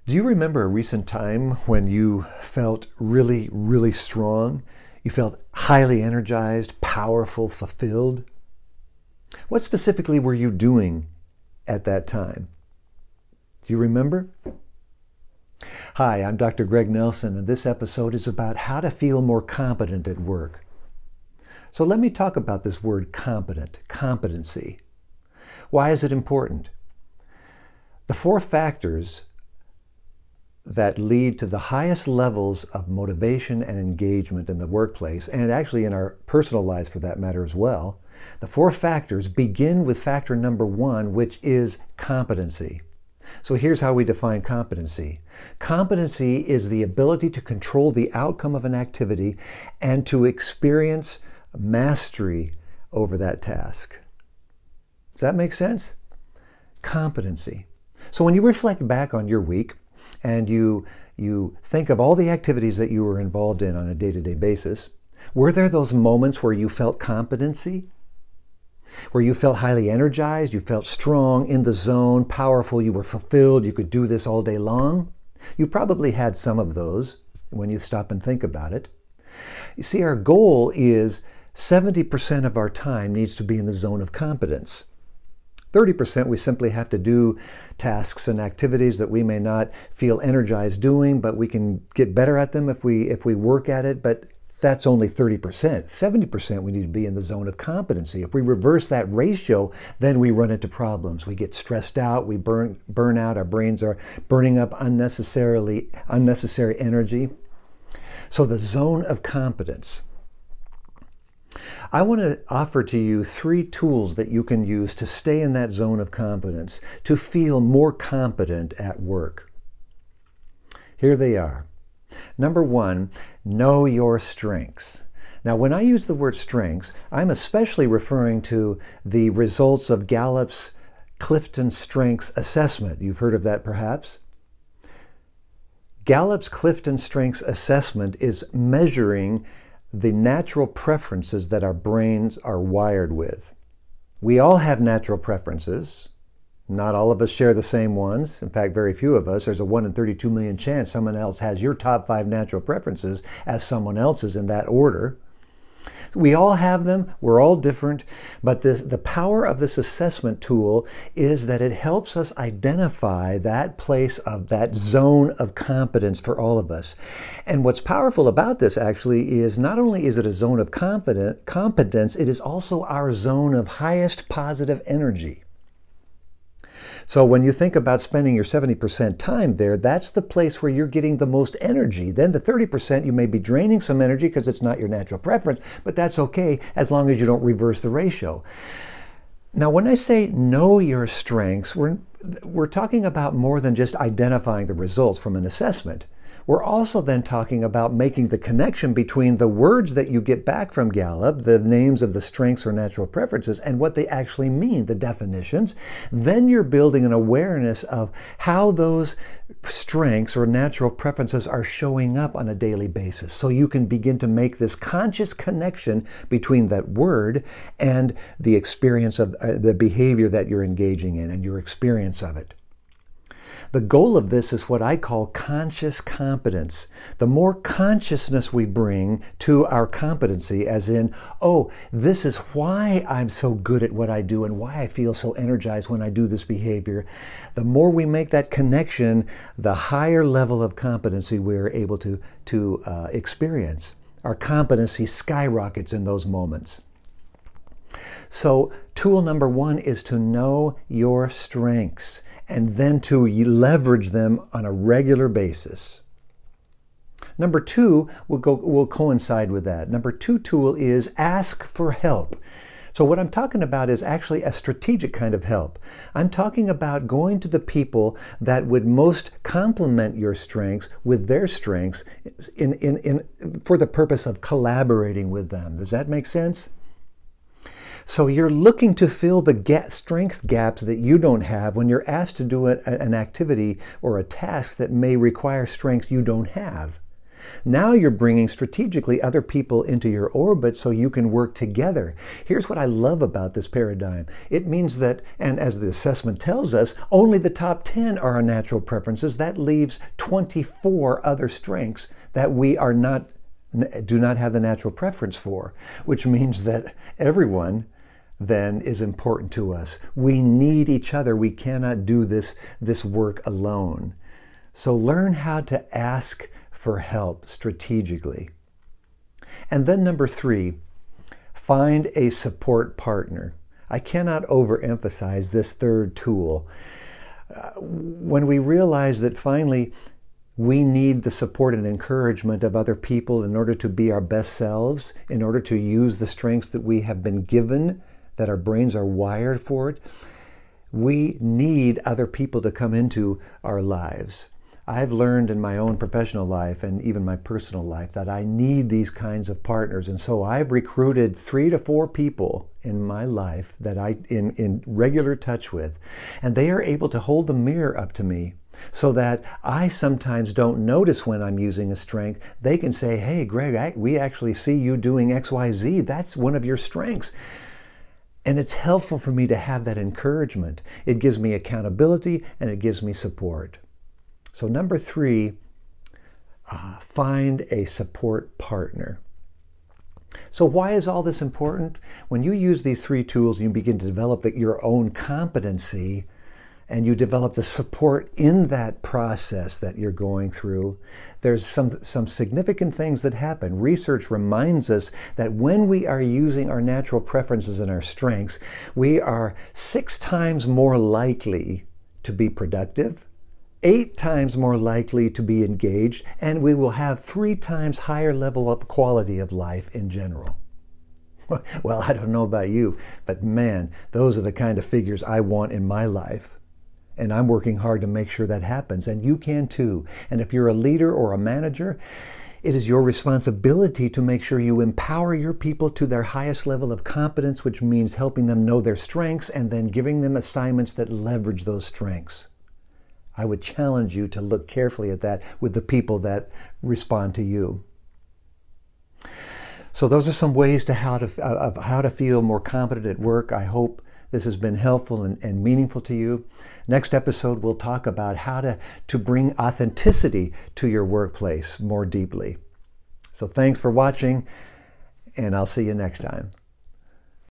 Do you remember a recent time when you felt really, really strong? You felt highly energized, powerful, fulfilled? What specifically were you doing at that time? Do you remember? Hi, I'm Dr. Greg Nelson, and this episode is about how to feel more competent at work. So let me talk about this word competent, competency. Why is it important? The four factors that lead to the highest levels of motivation and engagement in the workplace, and actually in our personal lives for that matter as well, the four factors begin with factor number one, which is competency. So here's how we define competency. Competency is the ability to control the outcome of an activity and to experience mastery over that task. Does that make sense? Competency. So when you reflect back on your week, and you think of all the activities that you were involved in on a day-to-day basis, were there those moments where you felt competency? Where you felt highly energized, you felt strong, in the zone, powerful, you were fulfilled, you could do this all day long? You probably had some of those when you stop and think about it. You see, our goal is 70% of our time needs to be in the zone of competence. 30% we simply have to do tasks and activities that we may not feel energized doing, but we can get better at them if we work at it, but that's only 30%. 70% we need to be in the zone of competency. If we reverse that ratio, then we run into problems. We get stressed out, we burn out, our brains are burning up unnecessary energy. So the zone of competence. I want to offer to you three tools that you can use to stay in that zone of competence, to feel more competent at work. Here they are. Number one, know your strengths. Now, when I use the word strengths, I'm especially referring to the results of Gallup's Clifton Strengths Assessment. You've heard of that perhaps? Gallup's Clifton Strengths Assessment is measuring the natural preferences that our brains are wired with. We all have natural preferences. Not all of us share the same ones. In fact, very few of us. There's a 1 in 32 million chance someone else has your top 5 natural preferences as someone else's in that order. We all have them, we're all different, but the power of this assessment tool is that it helps us identify that place of that zone of competence for all of us. And what's powerful about this actually is not only is it a zone of competence, it is also our zone of highest positive energy. So when you think about spending your 70% time there, that's the place where you're getting the most energy. Then the 30%, you may be draining some energy because it's not your natural preference, but that's okay as long as you don't reverse the ratio. Now, when I say know your strengths, we're talking about more than just identifying the results from an assessment. We're also then talking about making the connection between the words that you get back from Gallup, the names of the strengths or natural preferences, and what they actually mean, the definitions. Then you're building an awareness of how those strengths or natural preferences are showing up on a daily basis. So you can begin to make this conscious connection between that word and the experience of the behavior that you're engaging in and your experience of it. The goal of this is what I call conscious competence. The more consciousness we bring to our competency, as in, oh, this is why I'm so good at what I do and why I feel so energized when I do this behavior, the more we make that connection, the higher level of competency we're able to experience. Our competency skyrockets in those moments. So tool number one is to know your strengths and then to leverage them on a regular basis. Number two will coincide with that. Number two tool is ask for help. So what I'm talking about is actually a strategic kind of help. I'm talking about going to the people that would most complement your strengths with their strengths for the purpose of collaborating with them. Does that make sense? So you're looking to fill the strength gaps that you don't have when you're asked to do an activity or a task that may require strengths you don't have. Now you're bringing strategically other people into your orbit so you can work together. Here's what I love about this paradigm. It means that, and as the assessment tells us, only the top 10 are our natural preferences. That leaves 24 other strengths that we do not have the natural preference for, which means that everyone then is important to us. We need each other. We cannot do this work alone. So learn how to ask for help strategically. And then number 3, find a support partner. I cannot overemphasize this third tool. When we realize that finally we need the support and encouragement of other people in order to be our best selves, in order to use the strengths that we have been given, that our brains are wired for it, we need other people to come into our lives. I've learned in my own professional life and even my personal life that I need these kinds of partners. And so I've recruited 3 to 4 people in my life that I'm in regular touch with. And they are able to hold the mirror up to me so that I sometimes don't notice when I'm using a strength. They can say, hey, Greg, we actually see you doing X, Y, Z. That's one of your strengths. And it's helpful for me to have that encouragement. It gives me accountability and it gives me support. So number 3, find a support partner. So why is all this important? When you use these 3 tools, you begin to develop your own competency and you develop the support in that process that you're going through. There's some significant things that happen. Research reminds us that when we are using our natural preferences and our strengths, we are 6 times more likely to be productive, 8 times more likely to be engaged, and we will have 3 times higher level of quality of life in general. Well, I don't know about you, but man, those are the kind of figures I want in my life. And I'm working hard to make sure that happens, and you can too. And if you're a leader or a manager, it is your responsibility to make sure you empower your people to their highest level of competence, which means helping them know their strengths and then giving them assignments that leverage those strengths. I would challenge you to look carefully at that with the people that respond to you. So those are some ways to how to feel more competent at work. I hope this has been helpful and meaningful to you. Next episode, we'll talk about how to bring authenticity to your workplace more deeply. So thanks for watching, and I'll see you next time.